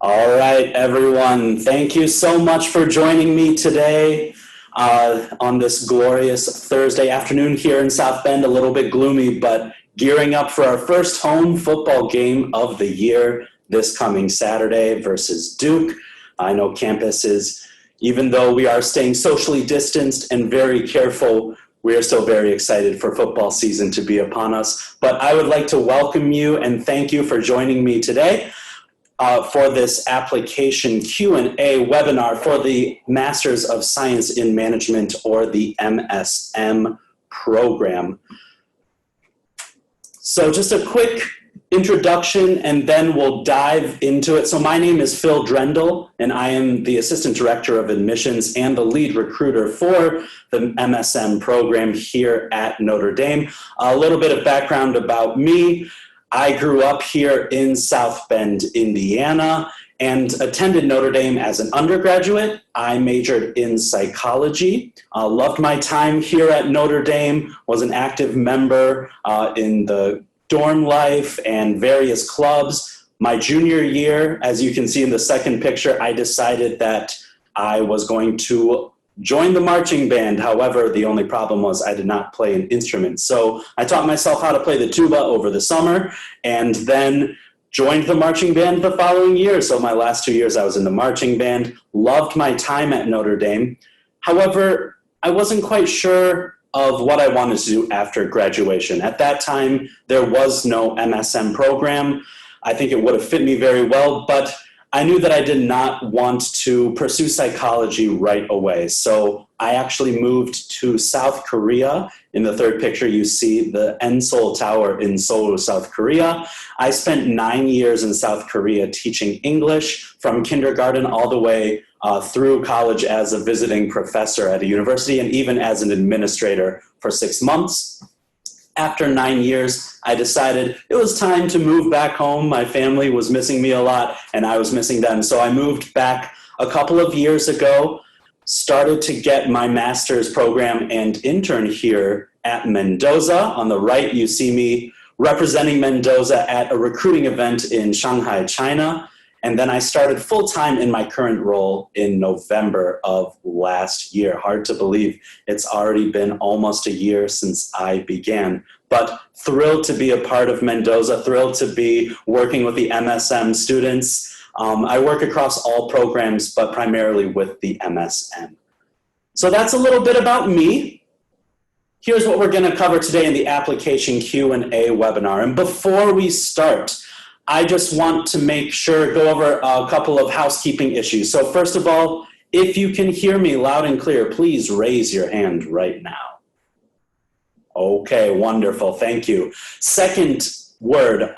All right, everyone. Thank you so much for joining me today on this glorious Thursday afternoon here in South Bend. A little bit gloomy, but gearing up for our first home football game of the year this coming Saturday versus Duke. I know campus is, even though we are staying socially distanced and very careful, we are still very excited for football season to be upon us. But I would like to welcome you and thank you for joining me today for this application Q&A webinar for the Masters of Science in Management, or the MSM program. So just a quick introduction and then we'll dive into it. So my name is Phil Drendall and I am the Assistant Director of Admissions and the lead recruiter for the MSM program here at Notre Dame. A little bit of background about me. I grew up here in South Bend, Indiana, and attended Notre Dame as an undergraduate. I majored in psychology, loved my time here at Notre Dame, was an active member in the dorm life and various clubs. My junior year, as you can see in the second picture, I decided that I was going to join the marching band. However, the only problem was I did not play an instrument. So I taught myself how to play the tuba over the summer and then joined the marching band the following year. So my last 2 years I was in the marching band, loved my time at Notre Dame. However, I wasn't quite sure of what I wanted to do after graduation. At that time, there was no MSM program. I think it would have fit me very well, but I knew that I did not want to pursue psychology right away. So I actually moved to South Korea. In the third picture, you see the Seoul Tower in Seoul, South Korea. I spent 9 years in South Korea teaching English from kindergarten all the way through college as a visiting professor at a university and even as an administrator for 6 months. After 9 years, I decided it was time to move back home. My family was missing me a lot, and I was missing them. So I moved back a couple of years ago, started to get my master's program and intern here at Mendoza. On the right, you see me representing Mendoza at a recruiting event in Shanghai, China. And then I started full-time in my current role in November of last year. Hard to believe it's already been almost a year since I began, but thrilled to be a part of Mendoza, thrilled to be working with the MSM students. I work across all programs, but primarily with the MSM. So that's a little bit about me. Here's what we're gonna cover today in the application Q&A webinar. And before we start, I just want to make sure, go over a couple of housekeeping issues. So first of all, if you can hear me loud and clear, please raise your hand right now. Okay, wonderful, thank you. Second word,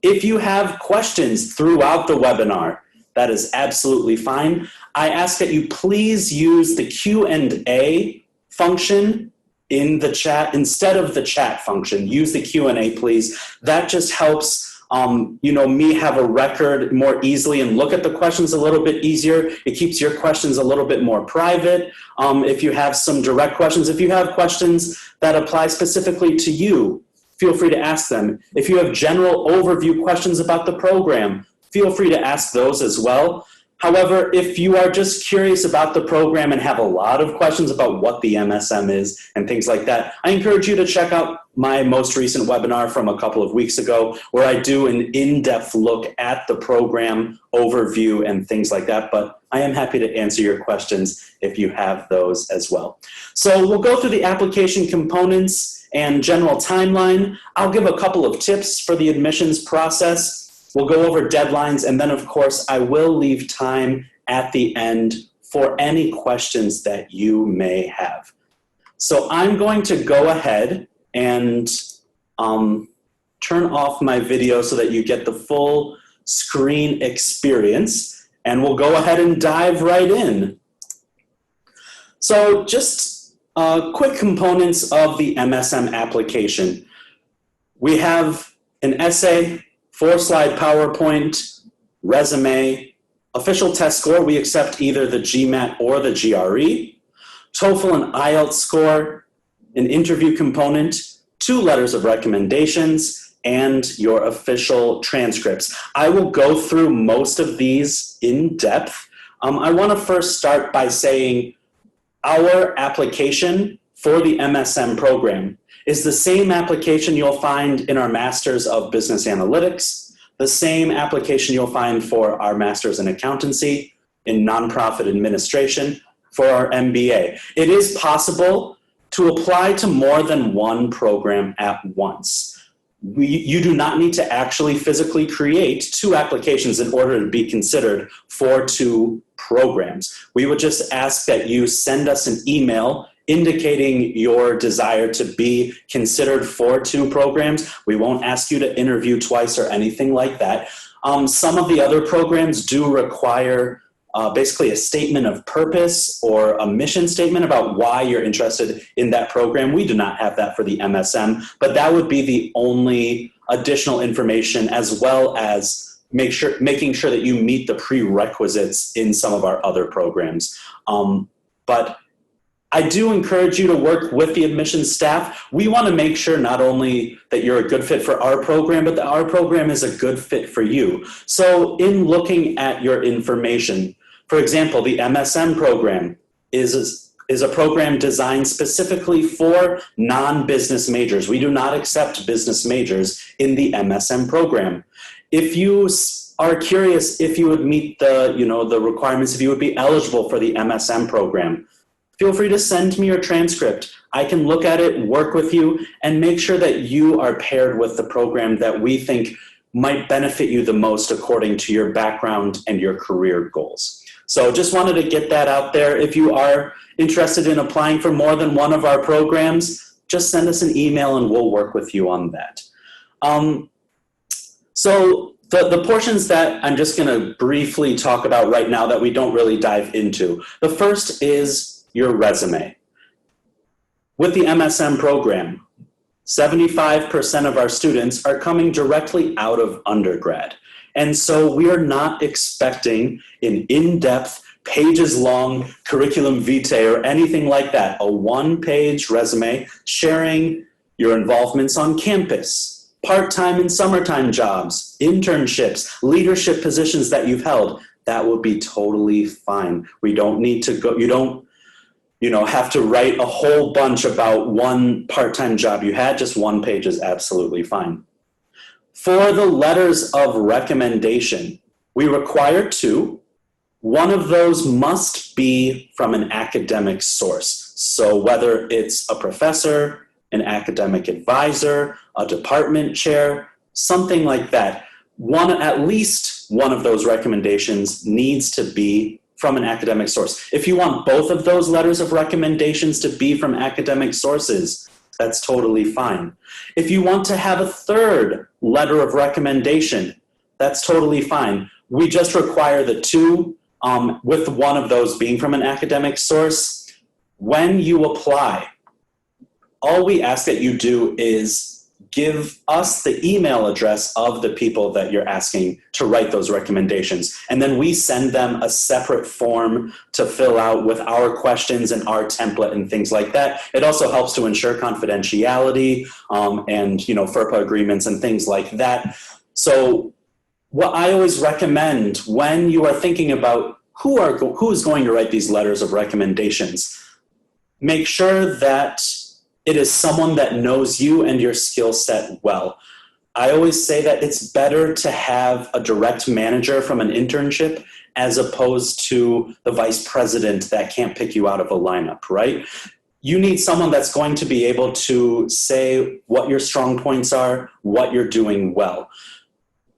if you have questions throughout the webinar, that is absolutely fine. I ask that you please use the Q&A function in the chat instead of the chat function. Use the Q&A, please. That just helps me have a record more easily and look at the questions a little bit easier. It keeps your questions a little bit more private. If you have some direct questions, if you have questions that apply specifically to you, feel free to ask them. If you have general overview questions about the program, feel free to ask those as well. However, if you are just curious about the program and have a lot of questions about what the MSM is and things like that, I encourage you to check out my most recent webinar from a couple of weeks ago, where I do an in-depth look at the program overview and things like that. But I am happy to answer your questions if you have those as well. So we'll go through the application components and general timeline. I'll give a couple of tips for the admissions process. We'll go over deadlines, and then of course I will leave time at the end for any questions that you may have. So I'm going to go ahead and turn off my video so that you get the full screen experience, and we'll go ahead and dive right in. So just quick components of the MSM application. We have an essay, 4-slide PowerPoint, resume, official test score. We accept either the GMAT or the GRE, TOEFL and IELTS score, an interview component, 2 letters of recommendations, and your official transcripts. I will go through most of these in depth. I want to first start by saying our application for the MSM program is the same application you'll find in our Masters of Business Analytics, the same application you'll find for our Masters in Accountancy, in Nonprofit Administration, for our MBA. It is possible to apply to more than one program at once. You do not need to actually physically create two applications in order to be considered for two programs. We would just ask that you send us an email indicating your desire to be considered for two programs. We won't ask you to interview twice or anything like that. Some of the other programs do require basically a statement of purpose or a mission statement about why you're interested in that program. We do not have that for the MSM, but that would be the only additional information, as well as making sure that you meet the prerequisites in some of our other programs. But I do encourage you to work with the admissions staff. We want to make sure not only that you're a good fit for our program, but that our program is a good fit for you. So in looking at your information, for example, the MSM program is a program designed specifically for non-business majors. We do not accept business majors in the MSM program. If you are curious if you would meet the requirements, if you would be eligible for the MSM program, feel free to send me your transcript. I can look at it, work with you, and make sure that you are paired with the program that we think might benefit you the most according to your background and your career goals. So just wanted to get that out there. If you are interested in applying for more than one of our programs, just send us an email and we'll work with you on that. So the portions that I'm just going to briefly talk about right now that we don't really dive into. The first is your resume. With the MSM program, 75% of our students are coming directly out of undergrad. And so we are not expecting an in-depth, pages-long curriculum vitae or anything like that. A one-page resume sharing your involvements on campus, part-time and summertime jobs, internships, leadership positions that you've held. That would be totally fine. We don't need to go, you don't have to write a whole bunch about one part-time job you had. Just one page is absolutely fine. For the letters of recommendation, we require two. One of those must be from an academic source. So whether it's a professor, an academic advisor, a department chair, something like that. At least one of those recommendations needs to be from an academic source. If you want both of those letters of recommendations to be from academic sources, that's totally fine. If you want to have a third letter of recommendation, that's totally fine. We just require the two, with one of those being from an academic source. When you apply, all we ask that you do is give us the email address of the people that you're asking to write those recommendations. And then we send them a separate form to fill out with our questions and our template and things like that. It also helps to ensure confidentiality and FERPA agreements and things like that. So what I always recommend when you are thinking about who is going to write these letters of recommendations, make sure that it is someone that knows you and your skill set well. I always say that it's better to have a direct manager from an internship as opposed to the vice president that can't pick you out of a lineup, right? You need someone that's going to be able to say what your strong points are, what you're doing well.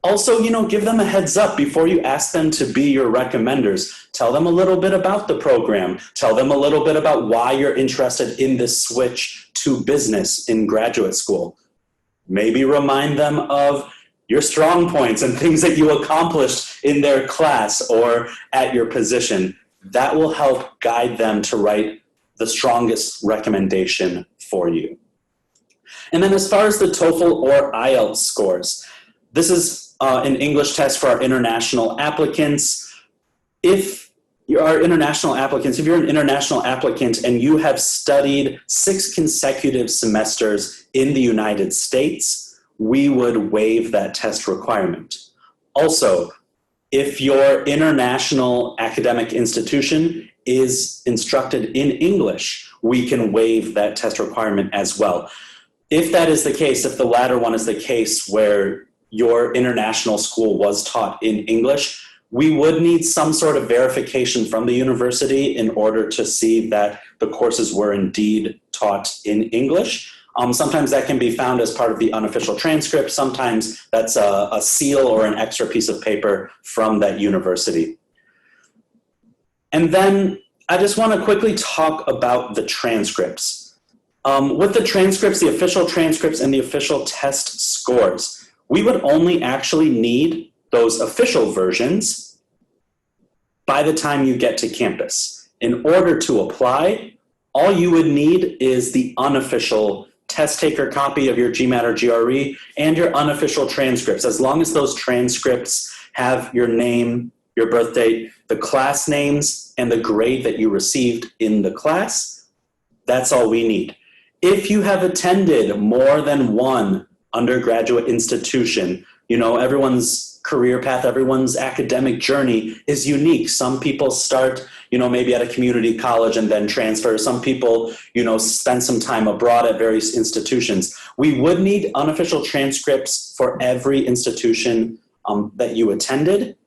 Also, give them a heads up before you ask them to be your recommenders. Tell them a little bit about the program. Tell them a little bit about why you're interested in this switch to business in graduate school. Maybe remind them of your strong points and things that you accomplished in their class or at your position. That will help guide them to write the strongest recommendation for you. And then as far as the TOEFL or IELTS scores, this is an English test for our international applicants. If you're an international applicant and you have studied 6 consecutive semesters in the United States we would waive that test requirement. Also, if your international academic institution is instructed in English, we can waive that test requirement as well. If that is the case, if the latter one is the case where your international school was taught in English, we would need some sort of verification from the university in order to see that the courses were indeed taught in English. Sometimes that can be found as part of the unofficial transcript. Sometimes that's a seal or an extra piece of paper from that university. And then I just want to quickly talk about the transcripts. With the transcripts, the official transcripts and the official test scores, we would only actually need those official versions by the time you get to campus. In order to apply, all you would need is the unofficial test taker copy of your GMAT or GRE and your unofficial transcripts. As long as those transcripts have your name, your birth date, the class names, and the grade that you received in the class, that's all we need. If you have attended more than one undergraduate institution, you know, everyone's career path, everyone's academic journey is unique. Some people start, you know, maybe at a community college and then transfer. Some people, you know, spend some time abroad at various institutions. We would need unofficial transcripts for every institution that you attended.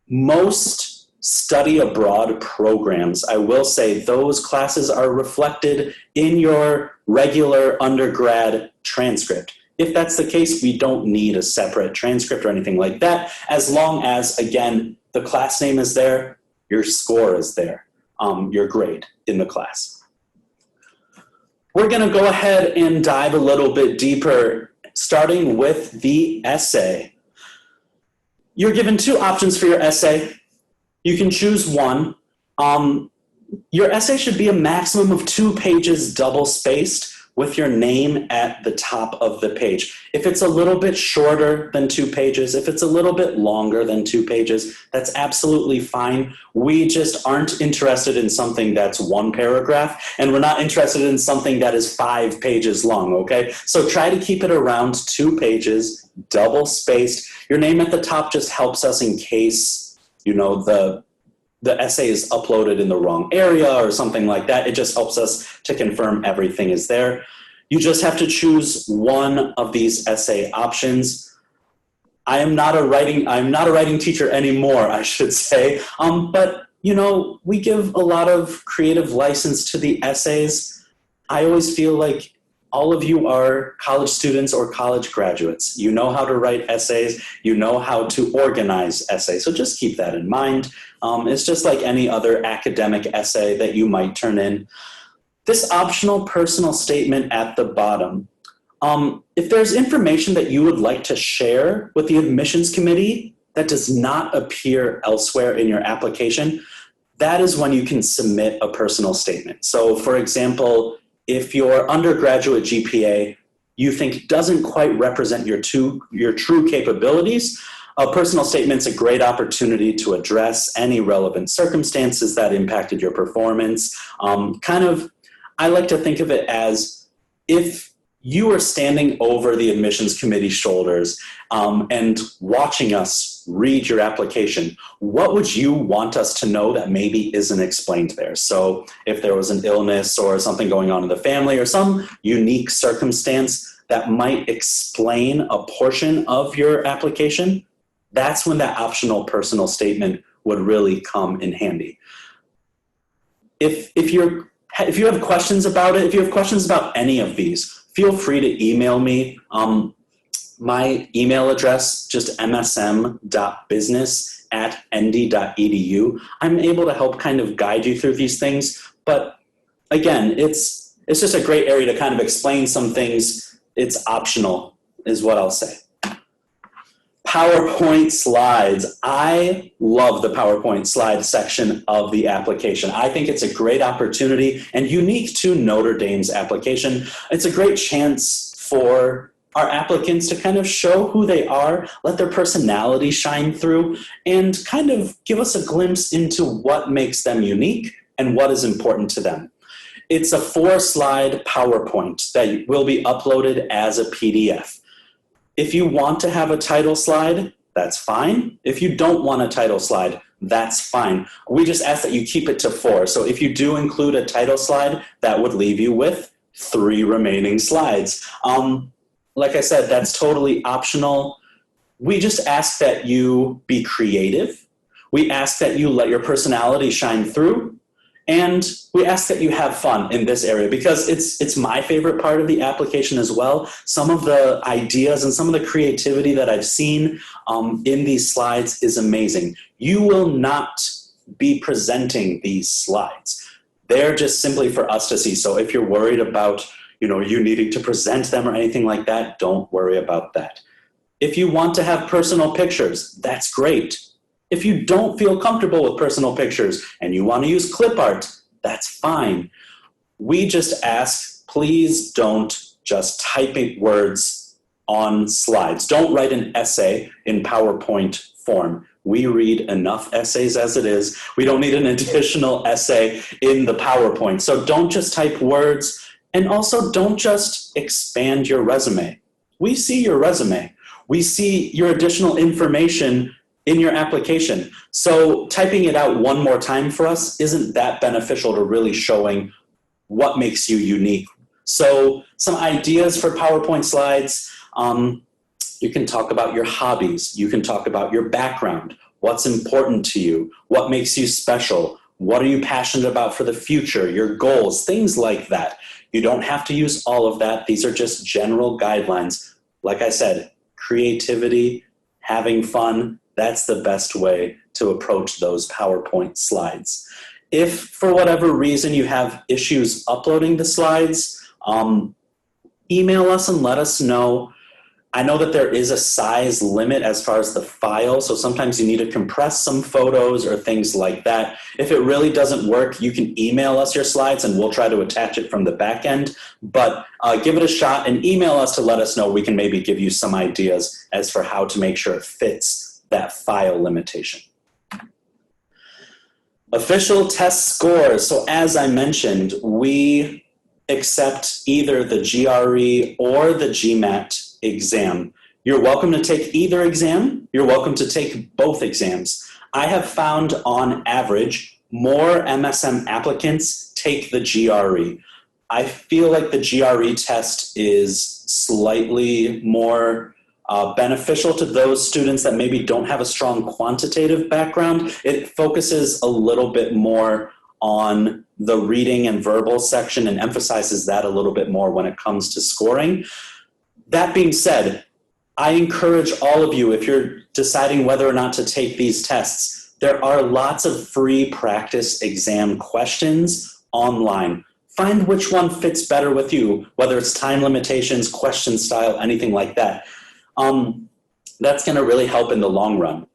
Most study abroad programs, I will say those classes are reflected in your regular undergrad transcript. If that's the case, we don't need a separate transcript or anything like that, as long as, again, the class name is there, your score is there, your grade in the class. We're going to go ahead and dive a little bit deeper, starting with the essay. You're given two options for your essay. You can choose one. Your essay should be a maximum of 2 pages double-spaced with your name at the top of the page. If it's a little bit shorter than 2 pages, if it's a little bit longer than 2 pages, that's absolutely fine. We just aren't interested in something that's 1 paragraph, and we're not interested in something that is 5 pages long, okay? So try to keep it around 2 pages, double-spaced. Your name at the top just helps us in case, you know, the essay is uploaded in the wrong area or something like that. It just helps us to confirm everything is there. You just have to choose one of these essay options. I'm not a writing teacher anymore, I should say. But you know, we give a lot of creative license to the essays. I always feel like all of you are college students or college graduates. You know how to write essays. You know how to organize essays. So just keep that in mind. It's just like any other academic essay that you might turn in. This optional personal statement at the bottom. If there's information that you would like to share with the admissions committee that does not appear elsewhere in your application, that is when you can submit a personal statement. So for example, if your undergraduate GPA you think doesn't quite represent your true capabilities, a personal statement's a great opportunity to address any relevant circumstances that impacted your performance. I like to think of it as if you are standing over the admissions committee's shoulders and watching us read your application, what would you want us to know that maybe isn't explained there? So if there was an illness or something going on in the family or some unique circumstance that might explain a portion of your application, that's when that optional personal statement would really come in handy. If you have questions about it, if you have questions about any of these, feel free to email me. My email address, just msm.business@nd.edu. I'm able to help kind of guide you through these things. But again, it's just a great area to kind of explain some things. It's optional, is what I'll say. PowerPoint slides. I love the PowerPoint slide section of the application. I think it's a great opportunity and unique to Notre Dame's application. It's a great chance for our applicants to kind of show who they are, let their personality shine through, and kind of give us a glimpse into what makes them unique and what is important to them. It's a 4-slide PowerPoint that will be uploaded as a PDF. If you want to have a title slide, that's fine. If you don't want a title slide, that's fine. We just ask that you keep it to 4. So if you do include a title slide, that would leave you with 3 remaining slides. Like I said, that's totally optional. We just ask that you be creative. We ask that you let your personality shine through. And we ask that you have fun in this area because it's my favorite part of the application as well. Some of the ideas and some of the creativity that I've seen in these slides is amazing. You will not be presenting these slides. They're just simply for us to see. So if you're worried about, you needing to present them or anything like that, don't worry about that. If you want to have personal pictures, that's great. If you don't feel comfortable with personal pictures and you want to use clip art, that's fine. We just ask, please don't just type in words on slides. Don't write an essay in PowerPoint form. We read enough essays as it is. We don't need an additional essay in the PowerPoint. So don't just type words, and also don't just expand your resume. We see your resume. We see your additional information in your application. So typing it out one more time for us isn't that beneficial to really showing what makes you unique. So some ideas for PowerPoint slides, you can talk about your hobbies. You can talk about your background, what's important to you, what makes you special, what are you passionate about for the future, your goals, things like that. You don't have to use all of that. These are just general guidelines. Like I said, creativity, having fun, that's the best way to approach those PowerPoint slides. If for whatever reason you have issues uploading the slides, email us and let us know. I know that there is a size limit as far as the file, so sometimes you need to compress some photos or things like that. If it really doesn't work, you can email us your slides and we'll try to attach it from the back end. But give it a shot and email us to let us know. We can maybe give you some ideas as for how to make sure it fits that file limitation. Official test scores. So as I mentioned, we accept either the GRE or the GMAT exam. You're welcome to take either exam. You're welcome to take both exams. I have found on average more MSM applicants take the GRE. I feel like the GRE test is slightly more beneficial to those students that maybe don't have a strong quantitative background. It focuses a little bit more on the reading and verbal section and emphasizes that a little bit more when it comes to scoring. That being said, I encourage all of you, if you're deciding whether or not to take these tests, there are lots of free practice exam questions online. Find which one fits better with you, whether it's time limitations, question style, anything like that. That's going to really help in the long run.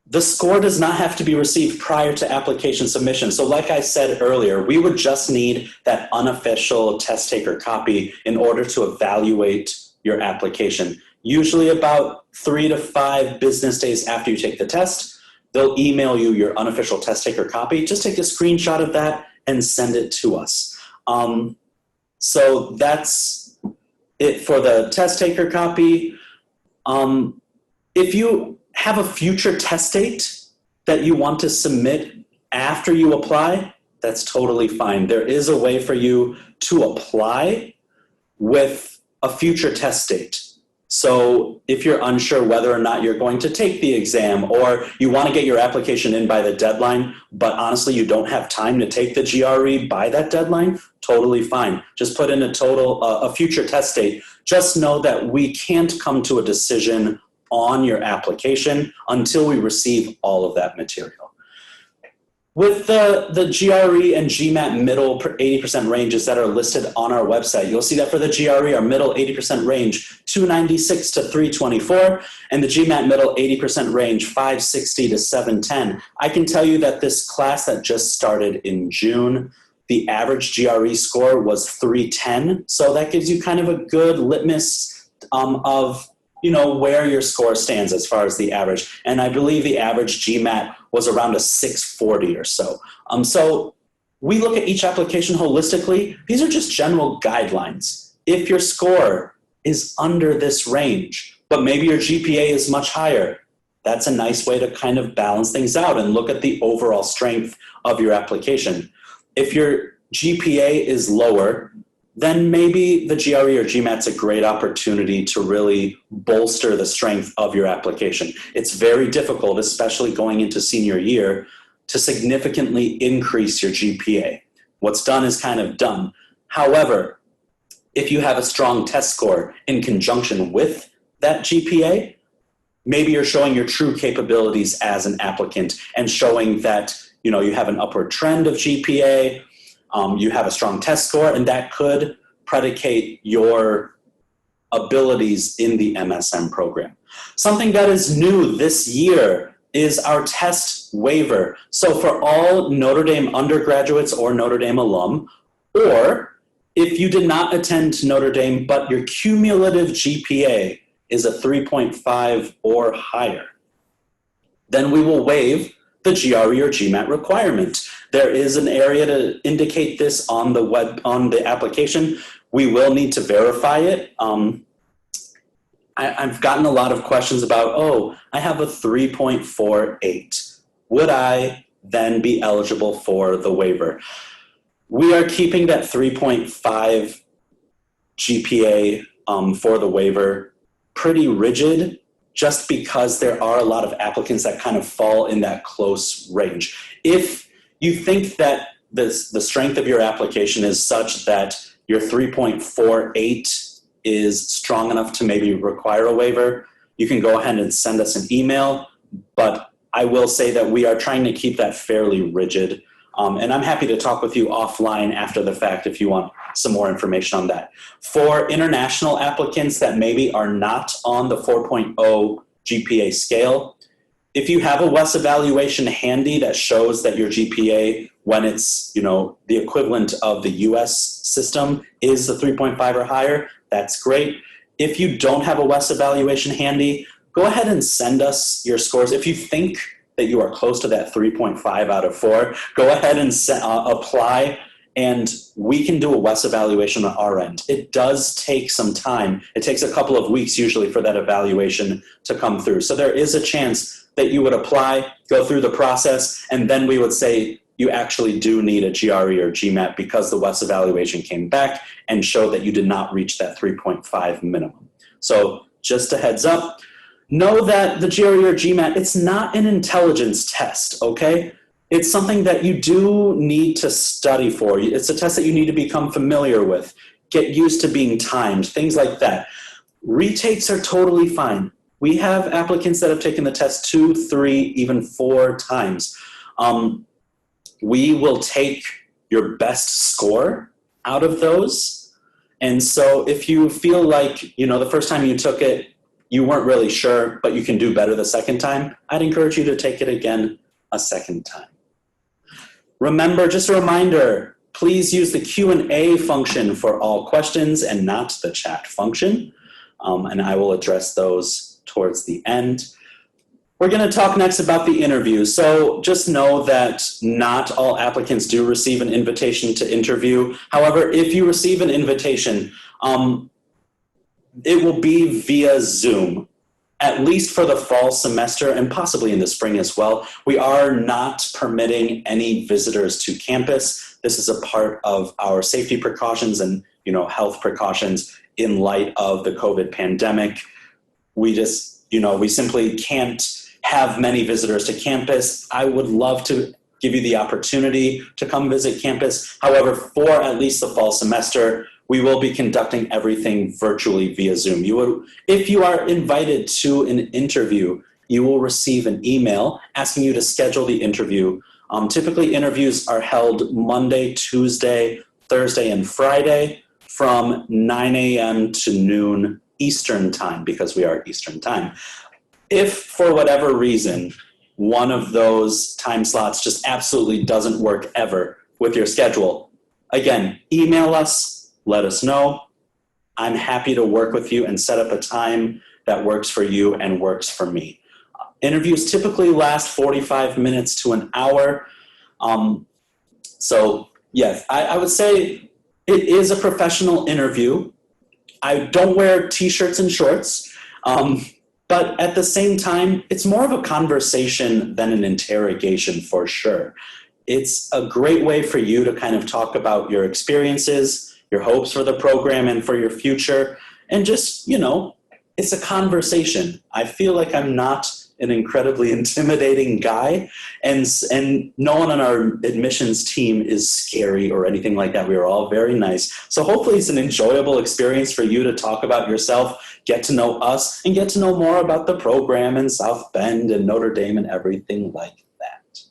The score does not have to be received prior to application submission. So like I said earlier, we would just need that unofficial test taker copy in order to evaluate your application. Usually about 3 to 5 business days after you take the test, they'll email you your unofficial test taker copy. Just take a screenshot of that and send it to us. So that's it for the test taker copy. If you have a future test date that you want to submit after you apply, that's totally fine. There is a way for you to apply with a future test date. So if you're unsure whether or not you're going to take the exam, or you want to get your application in by the deadline, but honestly you don't have time to take the GRE by that deadline, totally fine. Just put in a future test date. Just know that we can't come to a decision on your application until we receive all of that material. With the GRE and GMAT middle 80% ranges that are listed on our website, you'll see that for the GRE, our middle 80% range, 296 to 324, and the GMAT middle 80% range, 560 to 710. I can tell you that this class that just started in June, the average GRE score was 310. So that gives you kind of a good litmus of where your score stands as far as the average. And I believe the average GMAT was around a 640 or so. So we look at each application holistically. These are just general guidelines. If your score is under this range, but maybe your GPA is much higher. That's a nice way to kind of balance things out and look at the overall strength of your application. If your GPA is lower, then maybe the GRE or GMAT's a great opportunity to really bolster the strength of your application. It's very difficult, especially going into senior year, to significantly increase your GPA. What's done is kind of done. However, if you have a strong test score in conjunction with that GPA, maybe you're showing your true capabilities as an applicant and showing that you have an upward trend of GPA, you have a strong test score, and that could predicate your abilities in the MSM program. Something that is new this year is our test waiver. So for all Notre Dame undergraduates or Notre Dame alum, or if you did not attend Notre Dame but your cumulative GPA is a 3.5 or higher, then we will waive the GRE or GMAT requirement. There is an area to indicate this on the application. We will need to verify it. I've gotten a lot of questions about, I have a 3.48. Would I then be eligible for the waiver? We are keeping that 3.5 GPA for the waiver pretty rigid, just because there are a lot of applicants that kind of fall in that close range. If you think that the strength of your application is such that your 3.48 is strong enough to maybe require a waiver, you can go ahead and send us an email. But I will say that we are trying to keep that fairly rigid. And I'm happy to talk with you offline after the fact if you want some more information on that. For international applicants that maybe are not on the 4.0 GPA scale, if you have a WES evaluation handy that shows that your GPA, when it's the equivalent of the US system, is the 3.5 or higher, that's great. If you don't have a WES evaluation handy, go ahead and send us your scores. If you think that you are close to that 3.5 out of 4, go ahead and apply, and we can do a WES evaluation on our end. It does take some time. It takes a couple of weeks usually for that evaluation to come through. So there is a chance that you would apply, go through the process, and then we would say you actually do need a GRE or GMAT because the WES evaluation came back and showed that you did not reach that 3.5 minimum. So just a heads up. Know that the GRE or GMAT, it's not an intelligence test, okay? It's something that you do need to study for. It's a test that you need to become familiar with, get used to being timed, things like that. Retakes are totally fine. We have applicants that have taken the test 2, 3, even 4 times. We will take your best score out of those. And so if you feel like, the first time you took it, you weren't really sure, but you can do better the second time, I'd encourage you to take it again a second time. Remember, just a reminder, please use the Q&A function for all questions and not the chat function. And I will address those towards the end. We're going to talk next about the interview. So just know that not all applicants do receive an invitation to interview. However, if you receive an invitation, it will be via Zoom, at least for the fall semester and possibly in the spring as well. We are not permitting any visitors to campus. This is a part of our safety precautions and health precautions in light of the COVID pandemic. We just, we simply can't have many visitors to campus. I would love to give you the opportunity to come visit campus. However, for at least the fall semester, we will be conducting everything virtually via Zoom. If you are invited to an interview, you will receive an email asking you to schedule the interview. Typically, interviews are held Monday, Tuesday, Thursday, and Friday from 9 a.m. to noon Eastern time, because we are Eastern time. If for whatever reason, one of those time slots just absolutely doesn't work ever with your schedule, again, email us. Let us know. I'm happy to work with you and set up a time that works for you and works for me. Interviews typically last 45 minutes to an hour. So yes, I would say it is a professional interview. I don't wear t-shirts and shorts, but at the same time, it's more of a conversation than an interrogation for sure. It's a great way for you to kind of talk about your experiences, your hopes for the program and for your future, and just, it's a conversation. I feel like I'm not an incredibly intimidating guy, and no one on our admissions team is scary or anything like that. We are all very nice. So hopefully it's an enjoyable experience for you to talk about yourself, get to know us, and get to know more about the program in South Bend and Notre Dame and everything like that.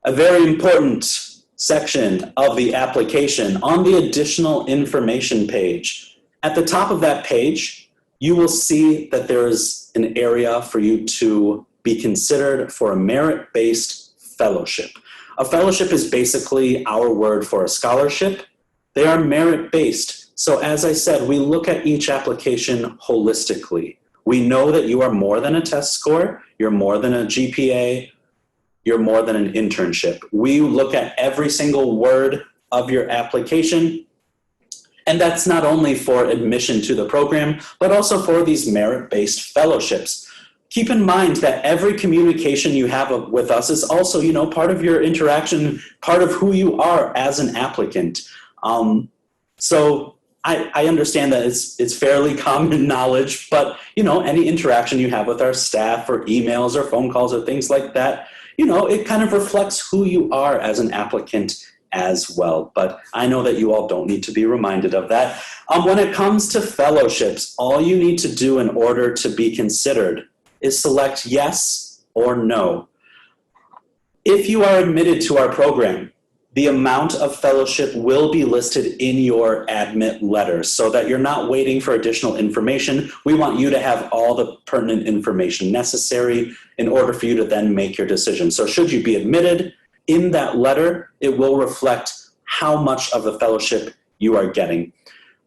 A very important section of the application on the additional information page. At the top of that page, you will see that there is an area for you to be considered for a merit-based fellowship. A fellowship is basically our word for a scholarship. They are merit-based. So as I said, we look at each application holistically. We know that you are more than a test score, you're more than a GPA, you're more than an internship. We look at every single word of your application. And that's not only for admission to the program, but also for these merit-based fellowships. Keep in mind that every communication you have with us is also, part of your interaction, part of who you are as an applicant. So I understand that it's fairly common knowledge, but, any interaction you have with our staff or emails or phone calls or things like that, it kind of reflects who you are as an applicant as well. But I know that you all don't need to be reminded of that. When it comes to fellowships, all you need to do in order to be considered is select yes or no. If you are admitted to our program, the amount of fellowship will be listed in your admit letter so that you're not waiting for additional information. We want you to have all the pertinent information necessary in order for you to then make your decision. So should you be admitted, in that letter, it will reflect how much of the fellowship you are getting.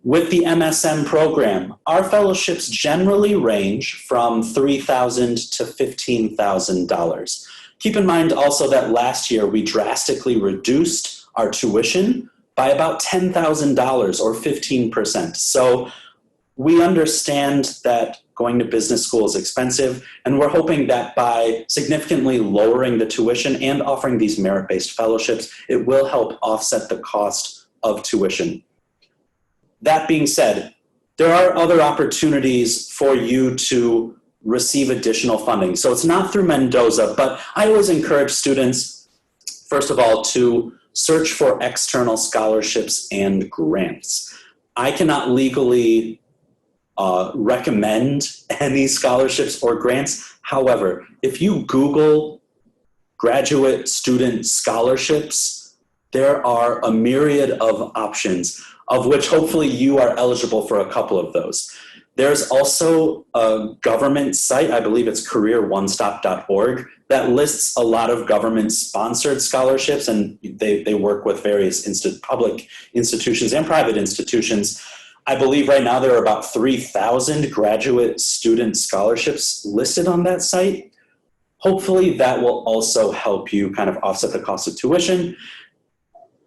With the MSM program, our fellowships generally range from $3,000 to $15,000. Keep in mind also that last year we drastically reduced our tuition by about $10,000 or 15%. So we understand that going to business school is expensive, and we're hoping that by significantly lowering the tuition and offering these merit-based fellowships, it will help offset the cost of tuition. That being said, there are other opportunities for you to receive additional funding. So it's not through Mendoza, but I always encourage students, first of all, to search for external scholarships and grants. I cannot legally recommend any scholarships or grants. However, if you Google graduate student scholarships, there are a myriad of options, of which hopefully you are eligible for a couple of those. There's also a government site, I believe it's careeronestop.org, that lists a lot of government-sponsored scholarships, and they work with various public institutions and private institutions. I believe right now there are about 3,000 graduate student scholarships listed on that site. Hopefully that will also help you kind of offset the cost of tuition.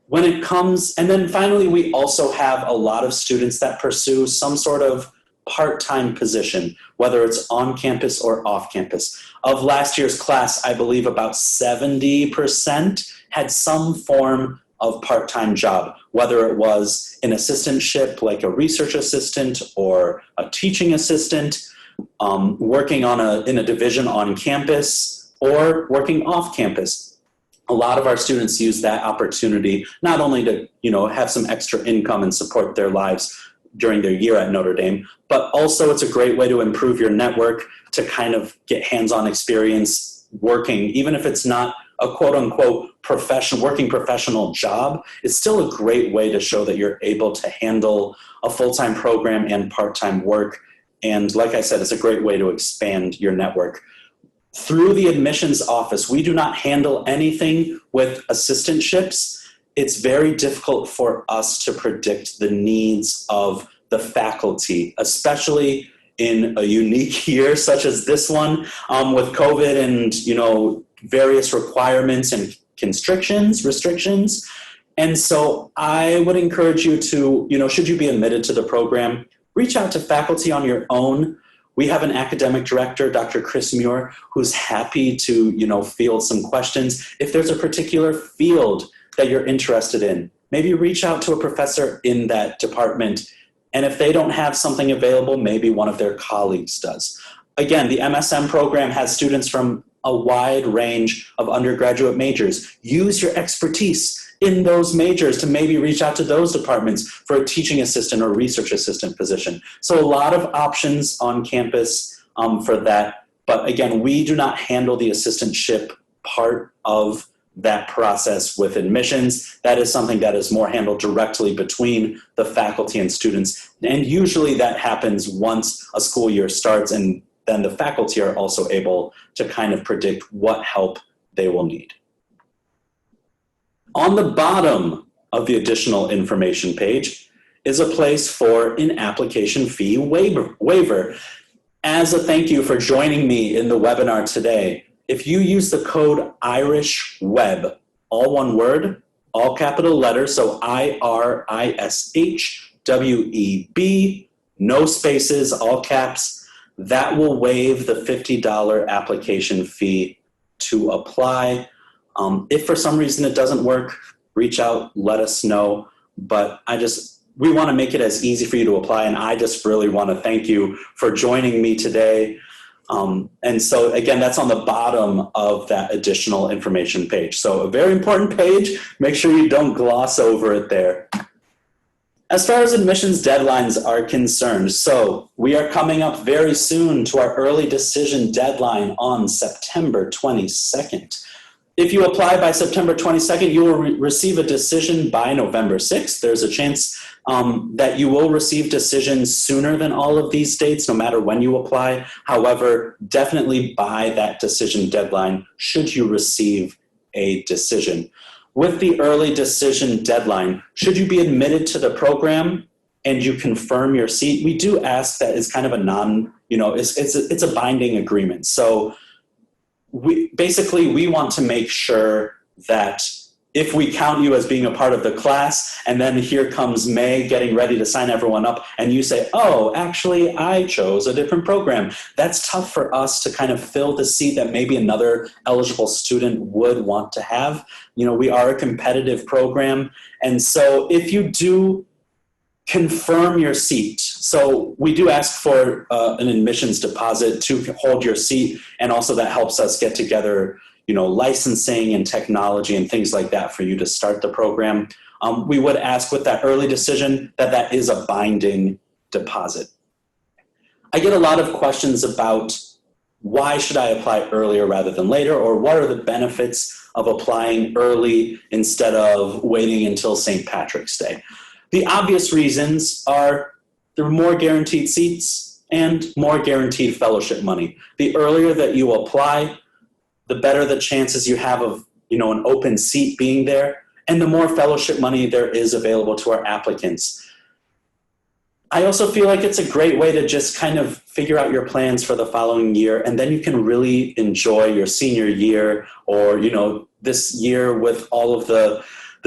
When it comes, and then finally, we also have a lot of students that pursue some sort of part-time position, whether it's on campus or off campus. Of last year's class, I believe about 70% had some form of part-time job, whether it was an assistantship like a research assistant or a teaching assistant, working in a division on campus or working off campus. A lot of our students use that opportunity not only to have some extra income and support their lives during their year at Notre Dame, but also it's a great way to improve your network, to kind of get hands-on experience working, even if it's not a quote-unquote working professional job. It's still a great way to show that you're able to handle a full-time program and part-time work. And like I said, it's a great way to expand your network. Through the admissions office, we do not handle anything with assistantships. It's very difficult for us to predict the needs of the faculty, especially in a unique year such as this one, with COVID and various requirements and restrictions. And so I would encourage you to, should you be admitted to the program, reach out to faculty on your own. We have an academic director, Dr. Chris Muir, who's happy to, field some questions. If there's a particular field that you're interested in, maybe reach out to a professor in that department. And if they don't have something available, maybe one of their colleagues does. Again, the MSM program has students from a wide range of undergraduate majors. Use your expertise in those majors to maybe reach out to those departments for a teaching assistant or research assistant position. So a lot of options on campus for that. But again, we do not handle the assistantship part of that process with admissions. That is something that is more handled directly between the faculty and students. And usually that happens once a school year starts, and then the faculty are also able to kind of predict what help they will need. On the bottom of the additional information page is a place for an application fee waiver. As a thank you for joining me in the webinar today, if you use the code IRISHWEB, all one word, all capital letters, so IRISHWEB, no spaces, all caps, that will waive the $50 application fee to apply. If for some reason it doesn't work, reach out, let us know. But we want to make it as easy for you to apply, and I just really want to thank you for joining me today. And so again, that's on the bottom of that additional information page. So a very important page, make sure you don't gloss over it there. As far as admissions deadlines are concerned, so we are coming up very soon to our early decision deadline on September 22nd. If you apply by September 22nd, you will receive a decision by November 6th. There's a chance that you will receive decisions sooner than all of these dates, no matter when you apply. However, definitely by that decision deadline, should you receive a decision. With the early decision deadline, should you be admitted to the program and you confirm your seat, we do ask that it's kind of a it's a binding agreement. So we want to make sure that if we count you as being a part of the class, and then here comes May getting ready to sign everyone up, and you say, oh, actually, I chose a different program. That's tough for us to kind of fill the seat that maybe another eligible student would want to have. We are a competitive program. And so if you do confirm your seat, so we do ask for an admissions deposit to hold your seat, and also that helps us get together licensing and technology and things like that for you to start the program. We would ask with that early decision that is a binding deposit. I get a lot of questions about why should I apply earlier rather than later, or what are the benefits of applying early instead of waiting until St. Patrick's Day. The obvious reasons are there are more guaranteed seats and more guaranteed fellowship money. The earlier that you apply, the better the chances you have of, an open seat being there, and the more fellowship money there is available to our applicants. I also feel like it's a great way to just kind of figure out your plans for the following year, and then you can really enjoy your senior year, or, this year with all of the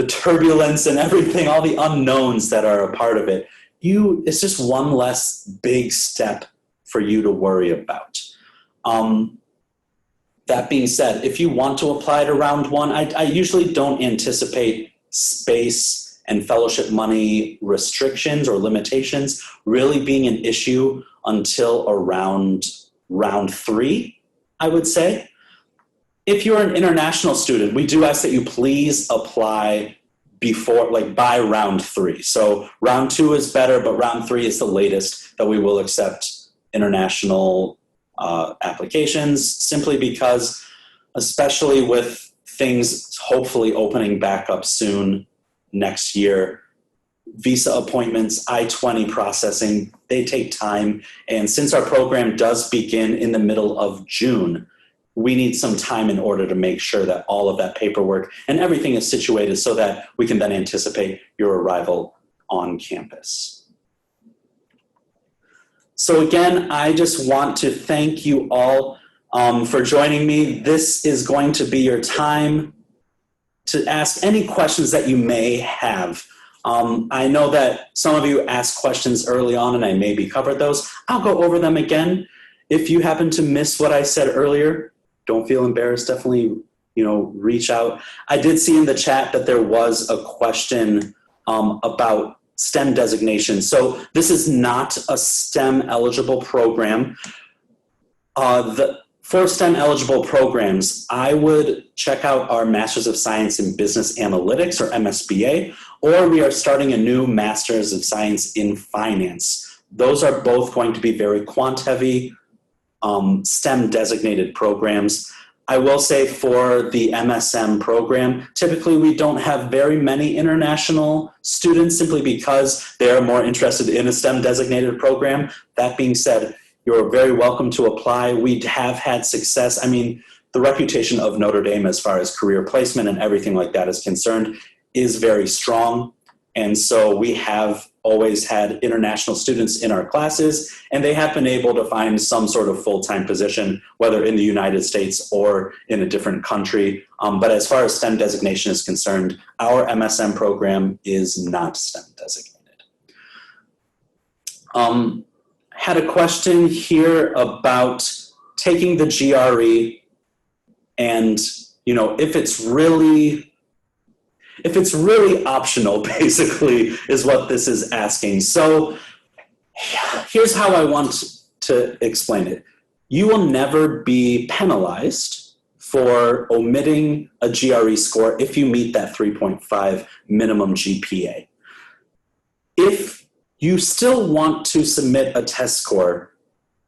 turbulence and everything, all the unknowns that are a part of it. It's just one less big step for you to worry about. That being said, if you want to apply to round one, I usually don't anticipate space and fellowship money restrictions or limitations really being an issue until around round 3, I would say. If you're an international student, we do ask that you please apply by round 3. So round 2 is better, but round 3 is the latest that we will accept international applications, simply because, especially with things hopefully opening back up soon next year, visa appointments, I-20 processing, they take time. And since our program does begin in the middle of June, we need some time in order to make sure that all of that paperwork and everything is situated so that we can then anticipate your arrival on campus. So again, I just want to thank you all for joining me. This is going to be your time to ask any questions that you may have. I know that some of you asked questions early on and I maybe covered those. I'll go over them again. If you happen to miss what I said earlier, don't feel embarrassed. Definitely, reach out. I did see in the chat that there was a question about STEM designation. So this is not a STEM eligible program. For STEM eligible programs, I would check out our Masters of Science in Business Analytics, or MSBA, or we are starting a new Masters of Science in Finance. Those are both going to be very quant-heavy, STEM designated programs. I will say for the MSM program, typically we don't have very many international students simply because they are more interested in a STEM designated program. That being said, you're very welcome to apply. We have had success. I mean, the reputation of Notre Dame as far as career placement and everything like that is concerned is very strong. And so we have always had international students in our classes, and they have been able to find some sort of full-time position, whether in the United States or in a different country. But as far as STEM designation is concerned, our MSM program is not STEM designated. Had a question here about taking the GRE and, if it's really optional, basically, is what this is asking. So here's how I want to explain it. You will never be penalized for omitting a GRE score if you meet that 3.5 minimum GPA. If you still want to submit a test score,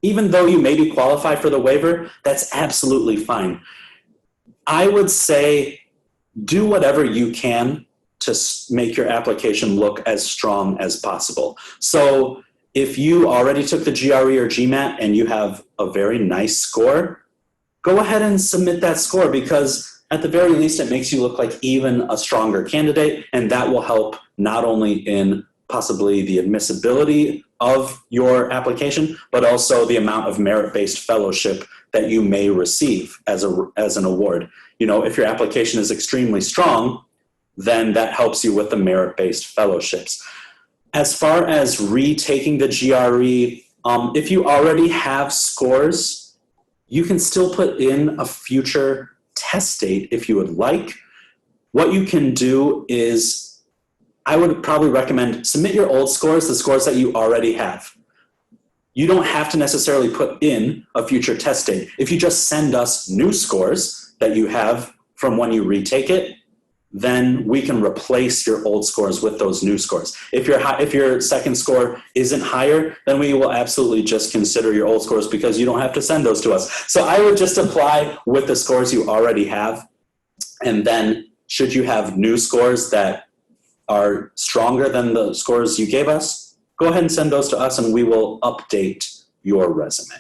even though you maybe qualify for the waiver, that's absolutely fine. I would say do whatever you can to make your application look as strong as possible. So if you already took the GRE or GMAT and you have a very nice score, go ahead and submit that score, because at the very least it makes you look like even a stronger candidate, and that will help not only in possibly the admissibility of your application, but also the amount of merit-based fellowship that you may receive as an award. If your application is extremely strong, then that helps you with the merit-based fellowships. As far as retaking the GRE, if you already have scores, you can still put in a future test date if you would like. What you can do is, I would probably recommend submit your old scores, the scores that you already have. You don't have to necessarily put in a future test date. If you just send us new scores that you have from when you retake it, then we can replace your old scores with those new scores. If your second score isn't higher, then we will absolutely just consider your old scores, because you don't have to send those to us. So I would just apply with the scores you already have. And then should you have new scores that are stronger than the scores you gave us, go ahead and send those to us and we will update your resume.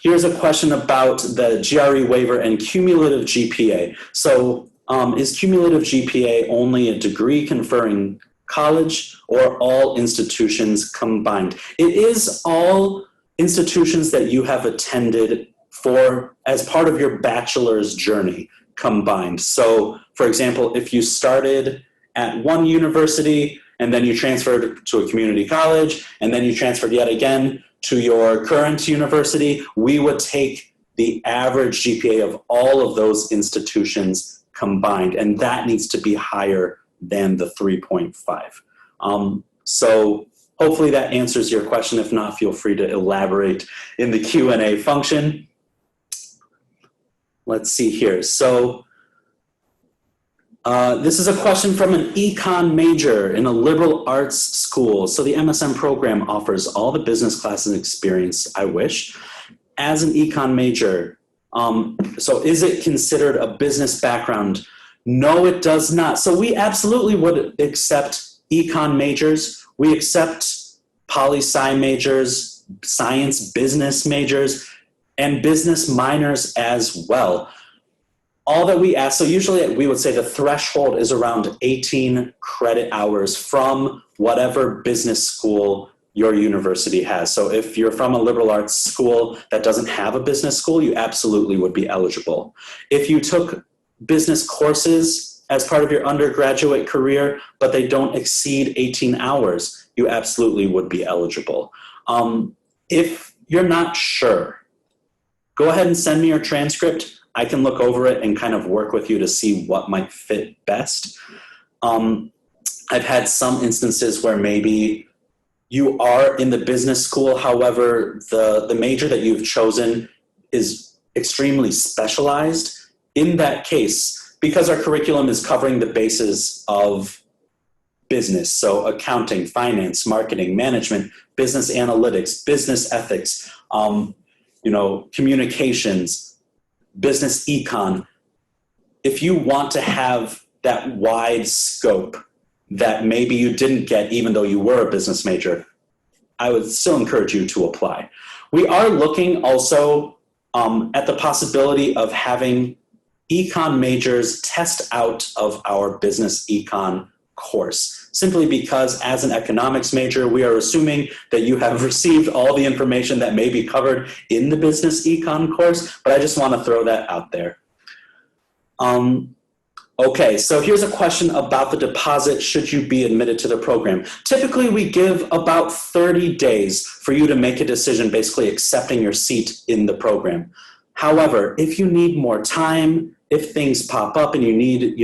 Here's a question about the GRE waiver and cumulative GPA. So is cumulative GPA only a degree conferring college, or all institutions combined? It is all institutions that you have attended for as part of your bachelor's journey combined. So for example, if you started at one university and then you transferred to a community college and then you transferred yet again to your current university, we would take the average GPA of all of those institutions combined, and that needs to be higher than the 3.5. So hopefully that answers your question. If not, feel free to elaborate in the Q&A function. Let's see here. So this is a question from an econ major in a liberal arts school. So the MSM program offers all the business classes experience I wish. As an econ major, so is it considered a business background? No, it does not. So we absolutely would accept econ majors. We accept poli-sci majors, science business majors, and business minors as well. All that we ask, so usually we would say the threshold is around 18 credit hours from whatever business school your university has. So if you're from a liberal arts school that doesn't have a business school, you absolutely would be eligible. If you took business courses as part of your undergraduate career, but they don't exceed 18 hours, you absolutely would be eligible. If you're not sure, go ahead and send me your transcript. I can look over it and kind of work with you to see what might fit best. I've had some instances where maybe you are in the business school, however, the major that you've chosen is extremely specialized. In that case, because our curriculum is covering the bases of business, so accounting, finance, marketing, management, business analytics, business ethics, communications, business econ. If you want to have that wide scope that maybe you didn't get even though you were a business major, I would still encourage you to apply. We are looking also at the possibility of having econ majors test out of our business econ course, simply because as an economics major, we are assuming that you have received all the information that may be covered in the business econ course, but I just want to throw that out there. Okay, so here's a question about the deposit should you be admitted to the program. Typically, we give about 30 days for you to make a decision, basically accepting your seat in the program. However, if you need more time, if things pop up and you need,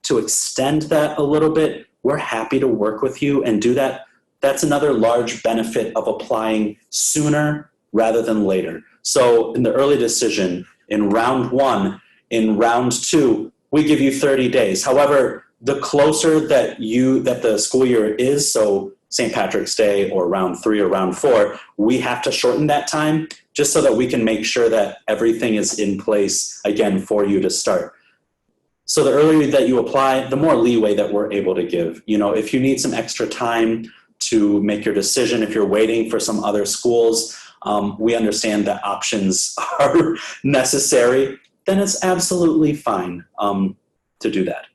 to extend that a little bit, we're happy to work with you and do that. That's another large benefit of applying sooner rather than later. So in the early decision, in round 1, in round 2, we give you 30 days. However, the closer that the school year is, so St. Patrick's Day or round 3 or round 4, we have to shorten that time just so that we can make sure that everything is in place again for you to start. So the earlier that you apply, the more leeway that we're able to give. If you need some extra time to make your decision, if you're waiting for some other schools, we understand that options are necessary, then it's absolutely fine to do that.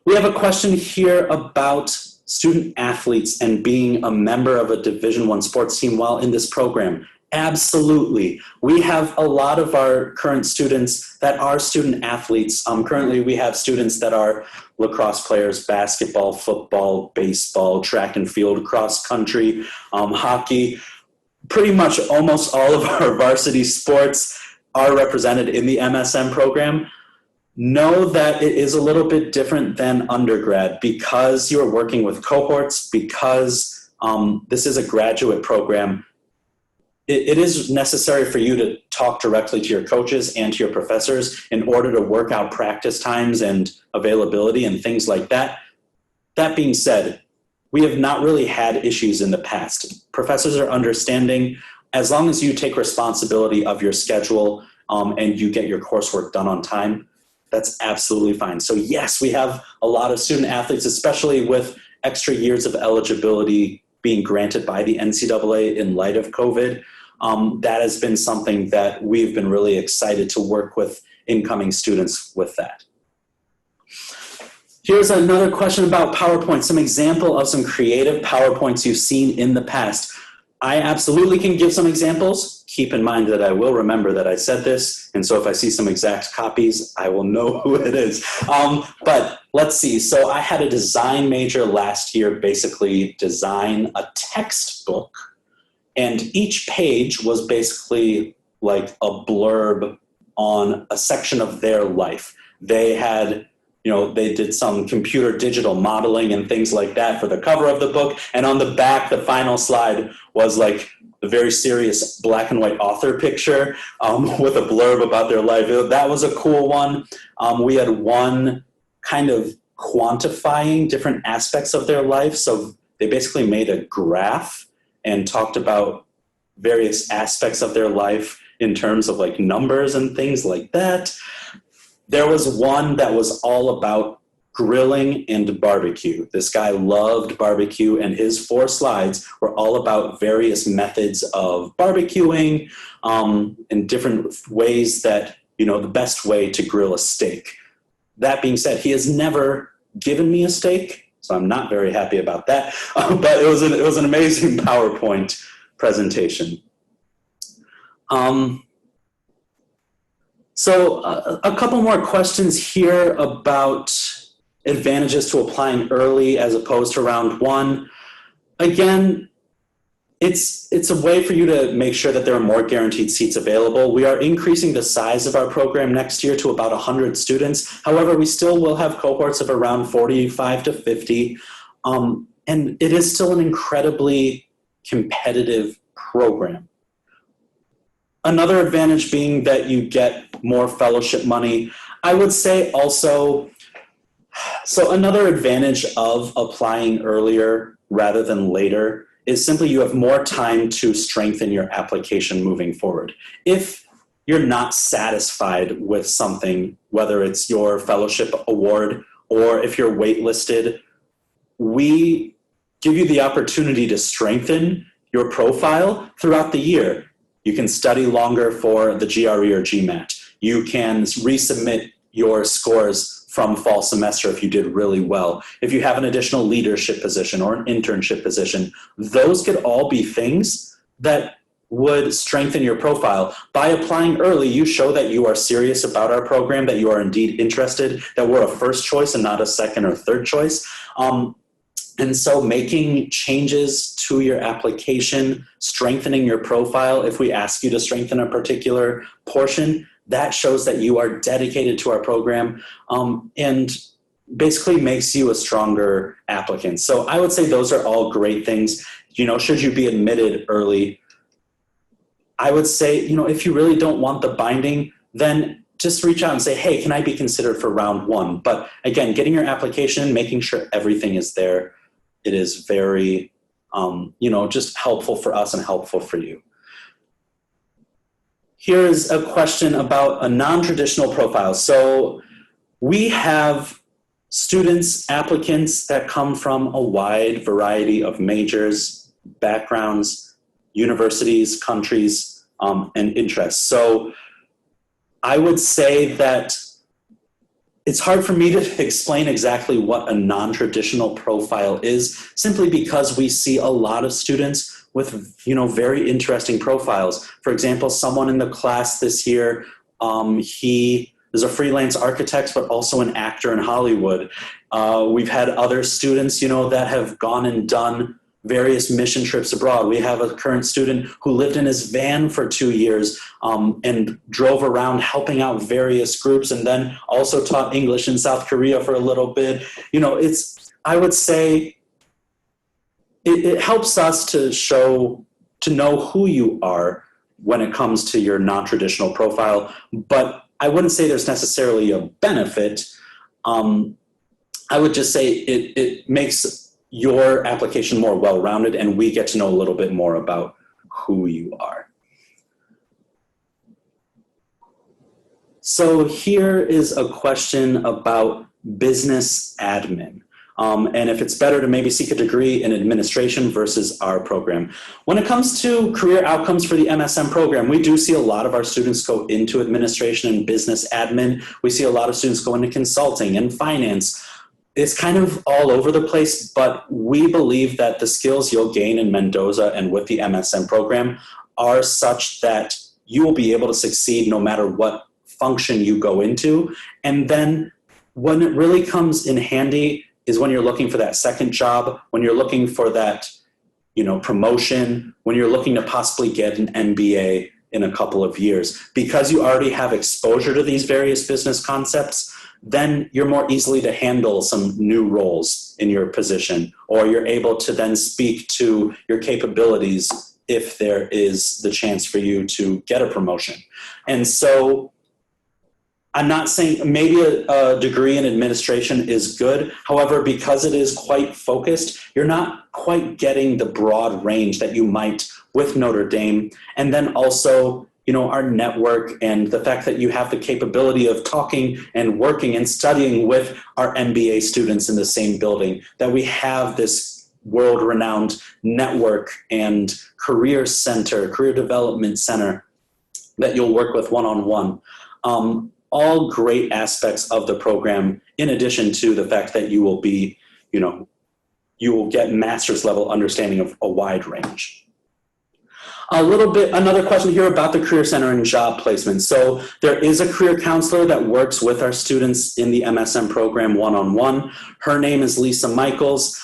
We have a question here about student athletes and being a member of a Division I sports team while in this program. Absolutely. We have a lot of our current students that are student athletes. Currently, we have students that are lacrosse players, basketball, football, baseball, track and field, cross country, hockey. Pretty much almost all of our varsity sports are represented in the MSM program. Know that it is a little bit different than undergrad because you're working with cohorts, because this is a graduate program. It is necessary for you to talk directly to your coaches and to your professors in order to work out practice times and availability and things like that. That being said, we have not really had issues in the past. Professors are understanding. As long as you take responsibility of your schedule and you get your coursework done on time, that's absolutely fine. So yes, we have a lot of student athletes, especially with extra years of eligibility being granted by the NCAA in light of COVID. That has been something that we've been really excited to work with incoming students with that. Here's another question about PowerPoint, some example of some creative PowerPoints you've seen in the past. I absolutely can give some examples. Keep in mind that I will remember that I said this, and so if I see some exact copies, I will know who it is. But let's see. So I had a design major last year, basically design a textbook, and each page was basically like a blurb on a section of their life. They had, they did some computer digital modeling and things like that for the cover of the book. And on the back, the final slide was like a very serious black and white author picture with a blurb about their life. That was a cool one. We had one kind of quantifying different aspects of their life. So they basically made a graph and talked about various aspects of their life in terms of like numbers and things like that. There was one that was all about grilling and barbecue. This guy loved barbecue, and his 4 slides were all about various methods of barbecuing and different ways that, the best way to grill a steak. That being said, he has never given me a steak, So I'm not very happy about that, but it was an amazing PowerPoint presentation. So a couple more questions here about advantages to applying early as opposed to round one. Again, it's a way for you to make sure that there are more guaranteed seats available. We are increasing the size of our program next year to about 100 students. However, we still will have cohorts of around 45 to 50. And it is still an incredibly competitive program. Another advantage being that you get more fellowship money. I would say also, so another advantage of applying earlier rather than later is simply you have more time to strengthen your application moving forward. If you're not satisfied with something, whether it's your fellowship award or if you're waitlisted, we give you the opportunity to strengthen your profile throughout the year. You can study longer for the GRE or GMAT. You can resubmit your scores from fall semester if you did really well. If you have an additional leadership position or an internship position, those could all be things that would strengthen your profile. By applying early, you show that you are serious about our program, that you are indeed interested, that we're a first choice and not a second or third choice. And so making changes to your application, strengthening your profile, if we ask you to strengthen a particular portion, that shows that you are dedicated to our program and basically makes you a stronger applicant. So I would say those are all great things. You know, should you be admitted early, I would say, you know, if you really don't want the binding, then just reach out and say, hey, can I be considered for round one? But again, getting your application, making sure everything is there, it is very, you know, just helpful for us and helpful for you. Here is a question about a non-traditional profile. So we have students, applicants that come from a wide variety of majors, backgrounds, universities, countries, and interests. So I would say that it's hard for me to explain exactly what a non-traditional profile is, simply because we see a lot of students with, you know, very interesting profiles. For example, someone in the class this year, he is a freelance architect, but also an actor in Hollywood. We've had other students, you know, that have gone and done various mission trips abroad. We have a current student who lived in his van for 2 years and drove around helping out various groups, and then also taught English in South Korea for a little bit. You know, I would say it helps us to know who you are when it comes to your non-traditional profile, but I wouldn't say there's necessarily a benefit. I would just say it makes your application more well-rounded, and we get to know a little bit more about who you are. So here is a question about business admin, and if it's better to maybe seek a degree in administration versus our program. When it comes to career outcomes for the MSM program, we do see a lot of our students go into administration and business admin. We see a lot of students go into consulting and finance. It's kind of all over the place, but we believe that the skills you'll gain in Mendoza and with the MSM program are such that you will be able to succeed no matter what function you go into. And then when it really comes in handy is when you're looking for that second job, when you're looking for that, you know, promotion, when you're looking to possibly get an MBA in a couple of years. Because you already have exposure to these various business concepts, then you're more easily to handle some new roles in your position, or you're able to then speak to your capabilities if there is the chance for you to get a promotion. And so I'm not saying maybe a degree in administration is good. However, because it is quite focused, you're not quite getting the broad range that you might with Notre Dame. And then also, you know, our network and the fact that you have the capability of talking and working and studying with our MBA students in the same building, that we have this world-renowned network and career center, career development center that you'll work with one-on-one. All great aspects of the program, in addition to the fact that you will be, you know, you will get master's level understanding of a wide range. Another question here about the Career Center and job placement. So there is a career counselor that works with our students in the MSM program one-on-one. Her name is Lisa Michaels.